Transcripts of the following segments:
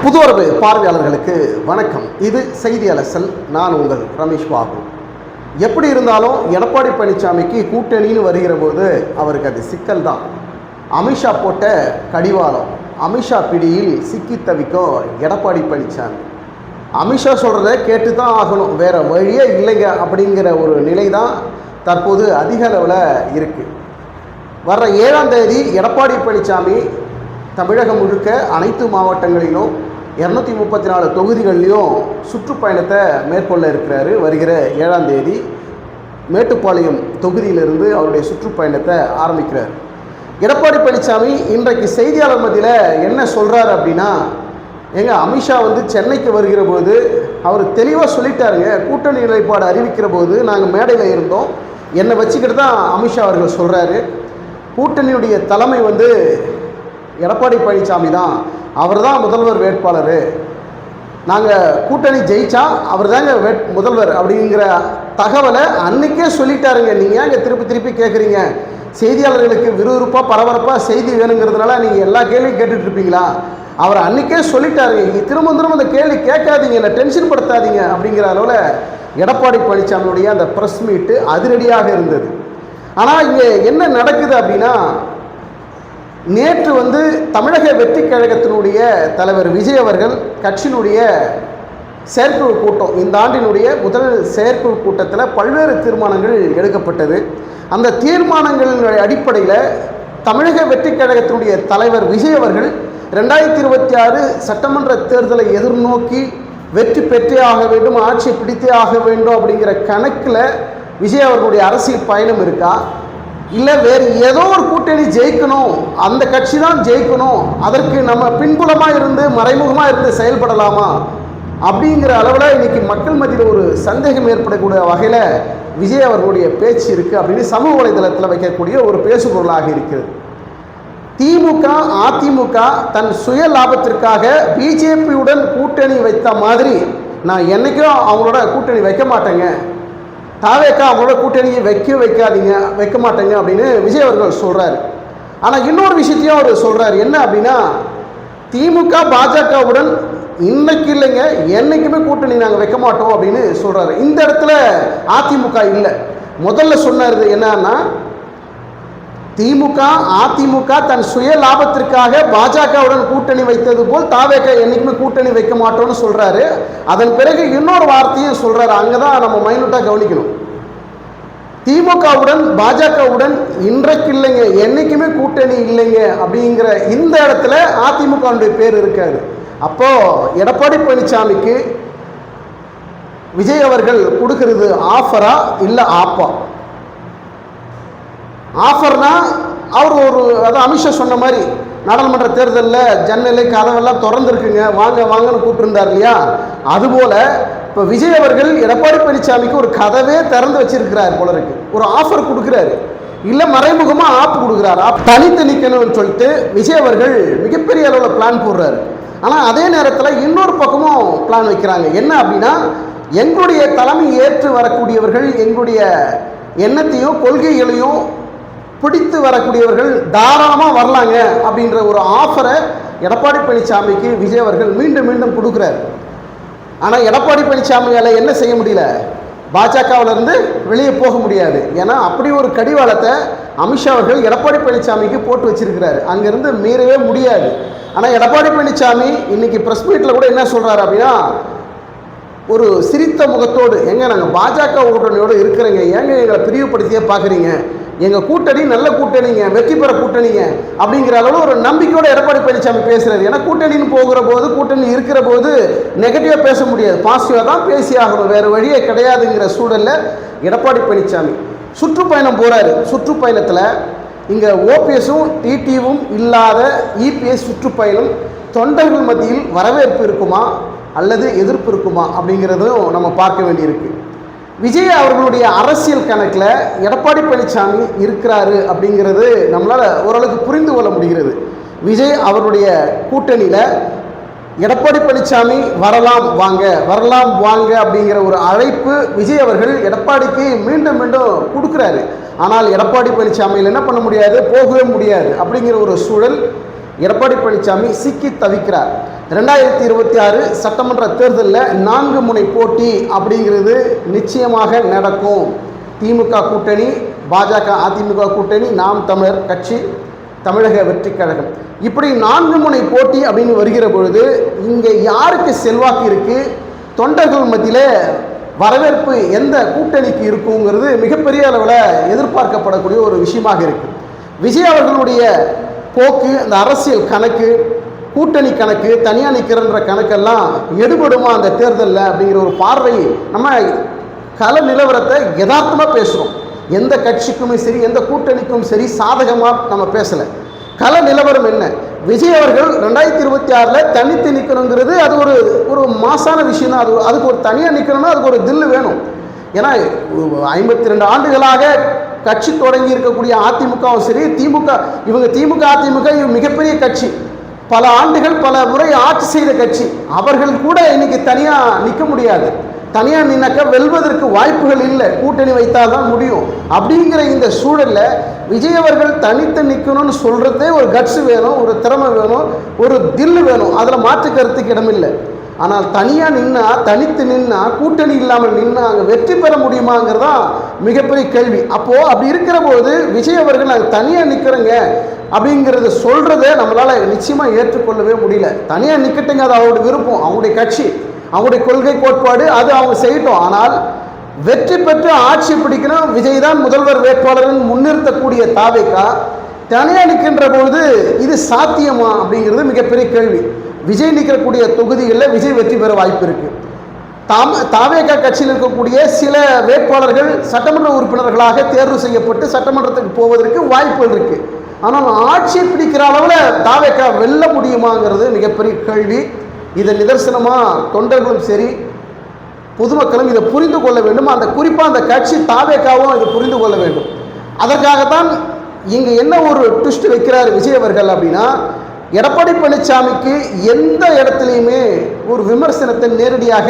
புது உறவு பார்வையாளர்களுக்கு வணக்கம். இது செய்தி அலசல். நான் உங்கள் ரமேஷ் பாபு. எப்படி இருந்தாலும் எடப்பாடி பழனிசாமிக்கு கூட்டணின்னு வருகிற போது அவருக்கு அது சிக்கல் தான். அமித்ஷா போட்ட கடிவாளம், அமித்ஷா பிடியில் சிக்கி தவிக்கும் எடப்பாடி பழனிசாமி. அமித்ஷா சொல்கிறத கேட்டு தான் ஆகணும், வேறு வழியே இல்லைங்க அப்படிங்கிற ஒரு நிலை தான் தற்போது அதிக அளவில் இருக்குது. வர்ற 7ஆம் தேதி எடப்பாடி பழனிசாமி தமிழகம் முழுக்க அனைத்து மாவட்டங்களிலும் 234 தொகுதிகளிலும் சுற்றுப்பயணத்தை மேற்கொள்ள இருக்கிறாரு. வருகிற 7ஆம் தேதி மேட்டுப்பாளையம் தொகுதியிலிருந்து அவருடைய சுற்றுப்பயணத்தை ஆரம்பிக்கிறார். எடப்பாடி பழனிசாமி இன்றைக்கு செய்தியாளர் மத்தியில் என்ன சொல்கிறார் அப்படின்னா, அமித்ஷா சென்னைக்கு வருகிற போது அவர் தெளிவாக சொல்லிட்டாருங்க. கூட்டணி நிலைப்பாடு அறிவிக்கிற போது நாங்கள் மேடையில் இருந்தோம், என்னை வச்சுக்கிட்டு தான் அமித்ஷா அவர்கள் சொல்கிறாரு. கூட்டணியுடைய தலைமை எடப்பாடி பழனிசாமி தான், அவர் தான் முதல்வர் வேட்பாளர், நாங்கள் கூட்டணி ஜெயிச்சா அவர் தாங்க முதல்வர் அப்படிங்கிற தகவலை அன்றைக்கே சொல்லிட்டாருங்க. நீங்கள் ஏங்க திருப்பி கேட்குறீங்க? செய்தியாளர்களுக்கு விறுவிறுப்பாக பரபரப்பாக செய்தி வேணுங்கிறதுனால நீங்கள் எல்லா கேள்வியும் கேட்டுட்ருப்பீங்களா? அவர் அன்றைக்கே சொல்லிட்டாருங்க. நீங்கள் திரும்ப அந்த கேள்வி கேட்காதீங்க, இல்லை டென்ஷன் படுத்தாதீங்க அப்படிங்கிற அளவில் எடப்பாடி பழனிசாமியுடைய அந்த ப்ரெஸ் மீட்டு அதிரடியாக இருந்தது. ஆனால் இங்கே என்ன நடக்குது அப்படின்னா, நேற்று தமிழக வெற்றி கழகத்தினுடைய தலைவர் விஜய் அவர்கள் கட்சியினுடைய செயற்குழு கூட்டம், இந்த ஆண்டினுடைய முதல் செயற்குழு கூட்டத்தில் பல்வேறு தீர்மானங்கள் எடுக்கப்பட்டது. அந்த தீர்மானங்களின் அடிப்படையில் தமிழக வெற்றி கழகத்தினுடைய தலைவர் விஜய் அவர்கள் 2026 சட்டமன்ற தேர்தலை எதிர்நோக்கி வெற்றி பெற்றே ஆக வேண்டும், ஆட்சியை பிடித்தே ஆக வேண்டும் அப்படிங்கிற கணக்கில் விஜய் அவர்களுடைய அரசியல் பயணம் இருக்கா, இல்லை வேறு ஏதோ ஒரு கூட்டணி ஜெயிக்கணும், அந்த கட்சி தான் ஜெயிக்கணும், அதற்கு நம்ம பின்புலமாக இருந்து மறைமுகமாக இருந்து செயல்படலாமா அப்படிங்கிற அளவில் இன்றைக்கி மக்கள் மத்தியில் ஒரு சந்தேகம் ஏற்படக்கூடிய வகையில் விஜய் அவர்களுடைய பேச்சு இருக்குது அப்படின்னு சமூக வலைதளத்தில் வைக்கக்கூடிய ஒரு பேசுபொருளாக இருக்கிறது. திமுக அதிமுக தன் சுய லாபத்திற்காக பிஜேபியுடன் கூட்டணி வைத்த மாதிரி நான் என்றைக்கும் அவங்களோட கூட்டணி வைக்க மாட்டேங்க, தாவேக்கா அவங்களோட கூட்டணியை வைக்க மாட்டேங்க அப்படின்னு விஜய் அவர்கள் சொல்கிறார். ஆனால் இன்னொரு விஷயத்தையும் அவர் சொல்கிறார். என்ன அப்படின்னா, திமுக பாஜகவுடன் இன்னைக்கு இல்லைங்க, என்றைக்குமே கூட்டணி நாங்கள் வைக்க மாட்டோம் அப்படின்னு சொல்கிறாரு. இந்த இடத்துல அதிமுக இல்லை. முதல்ல சொன்னார் என்னன்னா, திமுக அதிமுக தன் சுய லாபத்திற்காக பாஜகவுடன் கூட்டணி வைத்தது போல் தாவேக்கா என்றைக்குமே கூட்டணி வைக்க மாட்டோம்னு சொல்கிறாரு. அதன் பிறகு இன்னொரு வார்த்தையும் சொல்கிறாரு, அங்கே தான் நம்ம மைனூட்டாக கவனிக்கணும். திமுகவுடன் பாஜகவுடன் இன்றைக்கு இல்லைங்க, என்றைக்குமே கூட்டணி இல்லைங்க அப்படிங்கிற இந்த இடத்துல அதிமுகவுடைய பேர் இருக்காது. அப்போது எடப்பாடி பழனிசாமிக்கு விஜய் அவர்கள் கொடுக்கறது ஆஃபரா இல்லை ஆப்பா? ஆஃபர்னா அவர் அதாவது அமித்ஷா சொன்ன மாதிரி நாடாளுமன்ற தேர்தலில் ஜன்னலை கதவெல்லாம் திறந்துருக்குங்க, வாங்கன்னு கூப்பிட்டுருந்தார் இல்லையா, அதுபோல் இப்போ விஜய் அவர்கள் எடப்பாடி பழனிசாமிக்கு ஒரு கதவே திறந்து வச்சிருக்கிறார் போல இருக்கு. ஒரு ஆஃபர் கொடுக்குறாரு, இல்லை மறைமுகமாக ஆப்பு கொடுக்குறாரு. தனித்து நிற்கணும்னு சொல்லிட்டு விஜய் அவர்கள் மிகப்பெரிய அளவில் பிளான் போடுறாரு. ஆனால் அதே நேரத்தில் இன்னொரு பக்கமும் பிளான் வைக்கிறாங்க. என்ன அப்படின்னா, எங்களுடைய தலைமை ஏற்று வரக்கூடியவர்கள், எங்களுடைய எண்ணத்தையும் கொள்கைகளையும் பிடித்து வரக்கூடியவர்கள் தாராளமாக வரலாங்க அப்படின்ற ஒரு ஆஃபரை எடப்பாடி பழனிசாமிக்கு விஜய் அவர்கள் மீண்டும் கொடுக்குறாரு. ஆனால் எடப்பாடி பழனிசாமியால் என்ன செய்ய முடியல, பாஜகவிலிருந்து வெளியே போக முடியாது. ஏன்னா அப்படி ஒரு கடிவாளத்தை அமித்ஷா அவர்கள் எடப்பாடி பழனிசாமிக்கு போட்டு வச்சிருக்கிறாரு, அங்கேருந்து மீறவே முடியாது. ஆனால் எடப்பாடி பழனிசாமி இன்னைக்கு ப்ரெஸ் மீட்டில் கூட என்ன சொல்கிறாரு அப்படின்னா, ஒரு சிரித்த முகத்தோடு, நாங்கள் பாஜக கூட்டணியோடு இருக்கிறேங்க, எங்களை பிரிவுபடுத்தியே பார்க்குறீங்க, எங்கள் கூட்டணி நல்ல கூட்டணிங்க, வெற்றி பெற கூட்டணிங்க அப்படிங்கிற அளவில் ஒரு நம்பிக்கையோடு எடப்பாடி பழனிசாமி பேசுகிறார். ஏன்னா கூட்டணின்னு போகிற போது, கூட்டணி இருக்கிற போது நெகட்டிவாக பேச முடியாது, பாசிட்டிவாக தான் பேசி ஆகணும், வேறு வழியே கிடையாதுங்கிற சூழலில் எடப்பாடி பழனிசாமி சுற்றுப்பயணம் போகிறாரு. சுற்றுப்பயணத்தில் இங்கே ஓபிஎஸும் டிடிவும் இல்லாத இபிஎஸ் சுற்றுப்பயணம் தொண்டர்கள் மத்தியில் வரவேற்பு இருக்குமா அல்லது எதிர்ப்பு இருக்குமா அப்படிங்கிறதும் நம்ம பார்க்க வேண்டியிருக்கு. விஜய் அவர்களுடைய அரசியல் கணக்கில் எடப்பாடி பழனிசாமி இருக்கிறாரு அப்படிங்கிறது நம்மளால் ஓரளவுக்கு புரிந்து கொள்ள முடிகிறது. விஜய் அவருடைய கூட்டணியில் எடப்பாடி பழனிசாமி வரலாம் வாங்க அப்படிங்கிற ஒரு அழைப்பு விஜய் அவர்கள் எடப்பாடிக்கு மீண்டும் கொடுக்குறாரு. ஆனால் எடப்பாடி பழனிசாமியில் என்ன பண்ண முடியாது, போகவே முடியாது அப்படிங்கிற ஒரு சூழல் எடப்பாடி பழனிசாமி சிக்கி தவிக்கிறார். 2026 சட்டமன்ற தேர்தலில் 4 முனை போட்டி அப்படிங்கிறது நிச்சயமாக நடக்கும். திமுக கூட்டணி, பாஜக அதிமுக கூட்டணி, நாம் தமிழர் கட்சி, தமிழக வெற்றி கழகம், இப்படி 4 முனை போட்டி அப்படின்னு வருகிற பொழுது இங்கே யாருக்கு செல்வாக்கு இருக்குது, தொண்டர்கள் மத்தியில் வரவேற்பு எந்த கூட்டணிக்கு இருக்குங்கிறது மிகப்பெரிய அளவில் எதிர்பார்க்கப்படக்கூடிய ஒரு விஷயமாக இருக்குது. விஜய் அவர்களுடைய போக்கு, அந்த அரசியல் கணக்கு, கூட்டணி கணக்கு, தனியாக நிற்கிறன்ற கணக்கெல்லாம் எடுபடுமா அந்த தேர்தலில் அப்படிங்கிற ஒரு பார்வை, நம்ம கள நிலவரத்தை யதார்த்தமாக பேசுகிறோம். எந்த கட்சிக்குமே சரி, எந்த கூட்டணிக்கும் சரி சாதகமாக நம்ம பேசலை. கள நிலவரம் என்ன? விஜய் அவர்கள் 2026 தனித்து நிற்கணுங்கிறது அது ஒரு மாசான விஷயம் தான். அதுக்கு ஒரு தனியாக நிற்கணும்னா அதுக்கு ஒரு தில்லு வேணும். ஏன்னா 52 ஆண்டுகளாக கட்சி தொடங்கி இருக்கக்கூடிய அதிமுகவும் சரி, திமுக அதிமுக மிகப்பெரிய கட்சி, பல ஆண்டுகள் பல முறை ஆட்சி செய்த கட்சி. அவர்கள் கூட இன்னைக்கு தனியாக நிற்க முடியாது. தனியாக நின்னாக்க வெல்வதற்கு வாய்ப்புகள் இல்லை, கூட்டணி வைத்தால் தான் முடியும். அப்படிங்கிற இந்த சூழலில் விஜய் அவர்கள் தனித்து நிற்கணும்னு சொல்கிறதே ஒரு கட்ஸ் வேணும், ஒரு திறமை வேணும், ஒரு தில்லு வேணும். அதில் மாற்று கருத்துக்கு இடமில்லை. ஆனால் தனியாக நின்னா, தனித்து நின்னா, கூட்டணி இல்லாமல் நின்னா அங்கே வெற்றி பெற முடியுமாங்கிறதான் மிகப்பெரிய கேள்வி. அப்போது அப்படி இருக்கிற போது விஜய் அவர்கள் நாங்கள் தனியாக நிற்கிறோங்க அப்படிங்கிறத சொல்கிறத நம்மளால் நிச்சயமாக ஏற்றுக்கொள்ளவே முடியல. தனியாக நிற்கட்டுங்க, அது அவருடைய விருப்பம், அவங்களுடைய கட்சி, அவங்களுடைய கொள்கை கோட்பாடு, அது அவங்க செய்யட்டும். ஆனால் வெற்றி பெற்று ஆட்சி பிடிக்கணும், விஜய் தான் முதல்வர் வேட்பாளர்னு முன்னிறுத்தக்கூடிய தாவேகா தனியாக நிற்கின்ற பொழுது இது சாத்தியமா அப்படிங்கிறது மிகப்பெரிய கேள்வி. விஜய் நிற்கக்கூடிய தொகுதிகளில் விஜய் வெற்றி பெற வாய்ப்பு இருக்குது. தாவேகா கட்சியில் இருக்கக்கூடிய சில வேட்பாளர்கள் சட்டமன்ற உறுப்பினர்களாக தேர்வு செய்யப்பட்டு சட்டமன்றத்துக்கு போவதற்கு வாய்ப்புகள் இருக்குது. ஆனால் ஆட்சி பிடிக்கிற அளவில் தாவேகா வெல்ல முடியுமாங்கிறது மிகப்பெரிய கேள்வி. இதை நிதர்சனமாக தொண்டர்களும் சரி, பொதுமக்களும் இதை புரிந்து கொள்ள வேண்டும். குறிப்பாக அந்த கட்சி தாவேகாவும் இதை புரிந்து கொள்ள வேண்டும். அதற்காகத்தான் இங்கே என்ன ஒரு ட்விஸ்ட் வைக்கிறார் விஜய் அவர்கள் அப்படின்னா, எடப்பாடி பழனிசாமிக்கு எந்த இடத்துலையுமே ஒரு விமர்சனத்தை நேரடியாக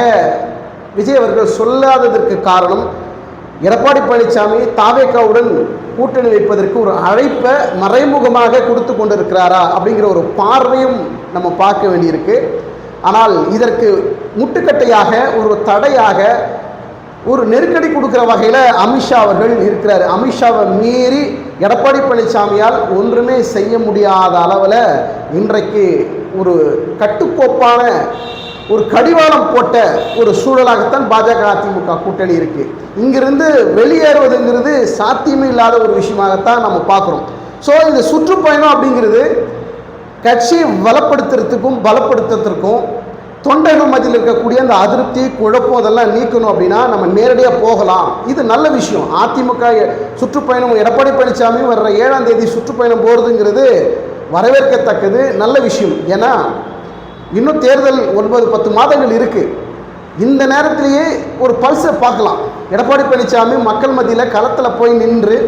விஜய் அவர்கள் சொல்லாததற்கு காரணம், எடப்பாடி பழனிசாமி தாவேகாவுடன் கூட்டணி வைப்பதற்கு ஒரு அழைப்பை மறைமுகமாக கொடுத்து கொண்டிருக்கிறாரா அப்படிங்கிற ஒரு பார்வையும் நம்ம பார்க்க வேண்டியிருக்கு. ஆனால் இதற்கு முட்டுக்கட்டையாக, ஒரு தடையாக, ஒரு நெருக்கடி கொடுக்குற வகையில் அமித்ஷா அவர்கள் இருக்கிறார். அமித்ஷாவை மீறி எடப்பாடி பழனிசாமியால் ஒன்றுமே செய்ய முடியாத அளவில் இன்றைக்கு ஒரு கட்டுக்கோப்பான, ஒரு கடிவாளம் போட்ட ஒரு சூழலாகத்தான் பாஜக அதிமுக கூட்டணி இருக்குது. இங்கிருந்து வெளியேறுவதுங்கிறது சாத்தியமே இல்லாத ஒரு விஷயமாகத்தான் நம்ம பார்க்குறோம். ஸோ இந்த சுற்றுப்பயணம் அப்படிங்கிறது கட்சியை பலப்படுத்துறதுக்கும் தொண்டர்கள் மத்தியில் இருக்கக்கூடிய அந்த அதிருப்தி, குழப்பம் அதெல்லாம் நீக்கணும் அப்படின்னா நம்ம நேரடியாக போகலாம். இது நல்ல விஷயம். அதிமுக சுற்றுப்பயணம், எடப்பாடி பழனிசாமி வர்ற 7ஆம் தேதி சுற்றுப்பயணம் போகிறதுங்கிறது வரவேற்கத்தக்கது, நல்ல விஷயம். ஏன்னா இன்னும் தேர்தல் 9-10 மாதங்கள் இருக்குது. இந்த நேரத்திலேயே ஒரு பல்ஸை பார்க்கலாம். எடப்பாடி பழனிசாமி மக்கள் மத்தியில் களத்தில் போய் நின்று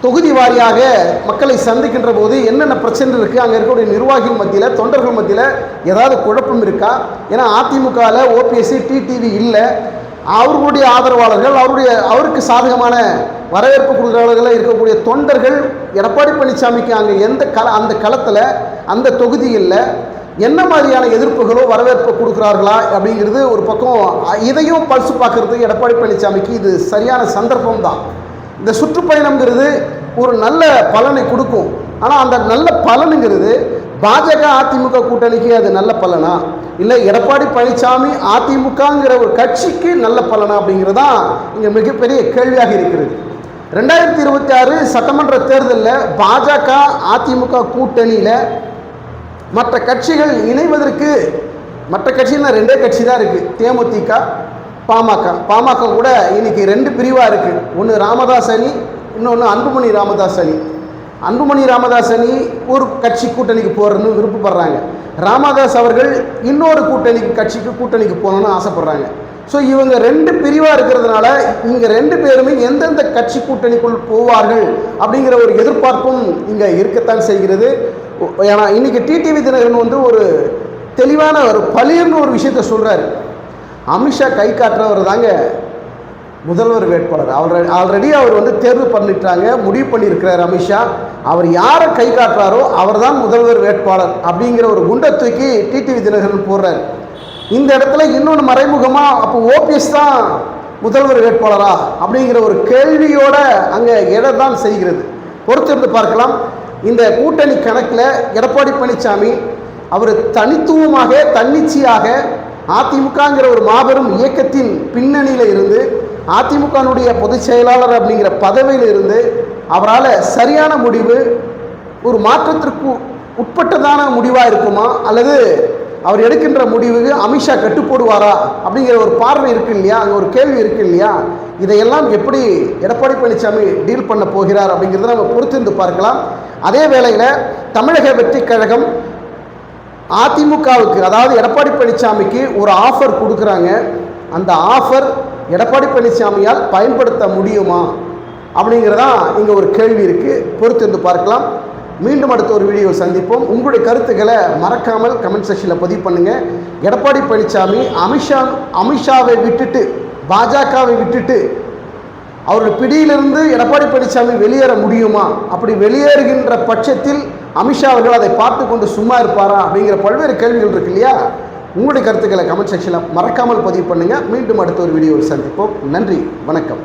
தொகுதி வாரியாக மக்களை சந்திக்கின்ற போது என்னென்ன பிரச்சனை இருக்குது, அங்கே இருக்கக்கூடிய நிர்வாகிகள் மத்தியில், தொண்டர்கள் மத்தியில் ஏதாவது குழப்பம் இருக்கா? ஏன்னா அதிமுகவில் ஓபிஎஸ்சி, டிடிவி இல்லை. அவர்களுடைய ஆதரவாளர்கள், அவருக்கு சாதகமான வரவேற்பு கொடுக்குறவர்கள் இருக்கக்கூடிய தொண்டர்கள் எடப்பாடி பழனிசாமிக்கு அங்கே அந்த களத்தில், அந்த தொகுதியில் என்ன மாதிரியான எதிர்ப்புகளோ வரவேற்பு கொடுக்குறார்களா அப்படிங்கிறது ஒரு பக்கம். இதையும் பல்சு பார்க்குறது எடப்பாடி பழனிசாமிக்கு இது சரியான சந்தர்ப்பம் தான். இந்த சுற்றுப்பயணம்ங்கிறது ஒரு நல்ல பலனை கொடுக்கும். ஆனால் அந்த நல்ல பலனுங்கிறது பாஜக அதிமுக கூட்டணிக்கு அது நல்ல பலனா, இல்லை எடப்பாடி பழனிசாமி அதிமுகங்கிற ஒரு கட்சிக்கு நல்ல பலனா அப்படிங்கிறதான் இங்கே மிகப்பெரிய கேள்வியாக இருக்கிறது. 2026 சட்டமன்ற தேர்தலில் பாஜக அதிமுக கூட்டணியில் மற்ற கட்சிகள் இணைவதற்கு, மற்ற கட்சியில் 2 கட்சி தான் இருக்குது, தேமுதிக, பாமக கூட இன்னைக்கு 2 பிரிவாக இருக்குது. ஒன்று ராமதாஸ் அணி, இன்னொன்று அன்புமணி ராமதாஸ் அணி. அன்புமணி ராமதாஸ் அணி ஒரு கட்சி கூட்டணிக்கு போகிறதுன்னு விருப்பப்படுறாங்க. ராமதாஸ் அவர்கள் இன்னொரு கட்சிக்கு கூட்டணிக்கு போகணுன்னு ஆசைப்படுறாங்க. ஸோ இவங்க 2 பிரிவாக இருக்கிறதுனால இங்கே 2 பேருமே எந்தெந்த கட்சி கூட்டணிக்குள் போவார்கள் அப்படிங்கிற ஒரு எதிர்பார்ப்பும் இங்கே இருக்கத்தான் செய்கிறது. ஏன்னா இன்றைக்கி டிடிவி தினகரன் ஒரு தெளிவான ஒரு பளிர்னு ஒரு விஷயத்த சொல்கிறாரு. அமித்ஷா கை காட்டுறவர் தாங்க முதல்வர் வேட்பாளர். ஆல்ரெடி அவர் தேர்வு பண்ணிட்டாங்க, முடிவு பண்ணியிருக்கிறார் அமித்ஷா. அவர் யாரை கை காட்டுறாரோ அவர் தான் முதல்வர் வேட்பாளர் அப்படிங்கிற ஒரு குண்டை தூக்கி டிடிவி தினகரன் போடுறார். இந்த இடத்துல இன்னொன்று மறைமுகமாக அப்போ ஓபிஎஸ் தான் முதல்வர் வேட்பாளரா அப்படிங்கிற ஒரு கேள்வியோட அங்கே எழதான் செய்கிறது. பொறுத்திருந்து பார்க்கலாம். இந்த கூட்டணி கணக்கில் எடப்பாடி பழனிசாமி அவர் தனித்துவமாக தன்னிச்சையாக அதிமுகங்கிற ஒரு மாபெரும் இயக்கத்தின் பின்னணியில் இருந்து அதிமுகனுடைய பொதுச் செயலாளர் அப்படிங்கிற பதவியில் இருந்து அவரால் சரியான முடிவு ஒரு மாற்றத்திற்கு உட்பட்டதான முடிவாக இருக்குமா, அல்லது அவர் எடுக்கின்ற முடிவுக்கு அமித்ஷா கட்டுப்போடுவாரா அப்படிங்கிற ஒரு பார்வை இருக்கு இல்லையா, அங்கே ஒரு கேள்வி இருக்கு இல்லையா. இதையெல்லாம் எப்படி எடப்பாடி பழனிசாமி டீல் பண்ண போகிறார் அப்படிங்கிறத நம்ம பொறுத்திருந்து பார்க்கலாம். அதே வேளையில் தமிழக வெற்றி கழகம் அதிமுகவுக்கு, அதாவது எடப்பாடி பழனிசாமிக்கு ஒரு ஆஃபர் கொடுக்குறாங்க. அந்த ஆஃபர் எடப்பாடி பழனிசாமியால் பயன்படுத்த முடியுமா அப்படிங்கிறதான் இங்கே ஒரு கேள்வி இருக்குது. பொறுத்திருந்து பார்க்கலாம். மீண்டும் அடுத்த ஒரு வீடியோ சந்திப்போம். உங்களுடைய கருத்துக்களை மறக்காமல் கமெண்ட் செக்ஷனில் பதிவு பண்ணுங்கள். எடப்பாடி பழனிசாமி அமித்ஷாவை விட்டுட்டு, பாஜகவை விட்டுட்டு அவருடைய பிடியிலிருந்து எடப்பாடி பழனிசாமி வெளியேற முடியுமா? அப்படி வெளியேறுகின்ற பட்சத்தில் அமித்ஷா அவர்கள் அதை பார்த்து கொண்டு சும்மா இருப்பாரா அப்படிங்கிற பல்வேறு கேள்விகள் இருக்கு இல்லையா. உங்களுடைய கருத்துக்களை கமெண்ட் செக்ஷனில் மறக்காமல் பதிவு பண்ணுங்கள். மீண்டும் அடுத்த ஒரு வீடியோவில் சந்திப்போம். நன்றி, வணக்கம்.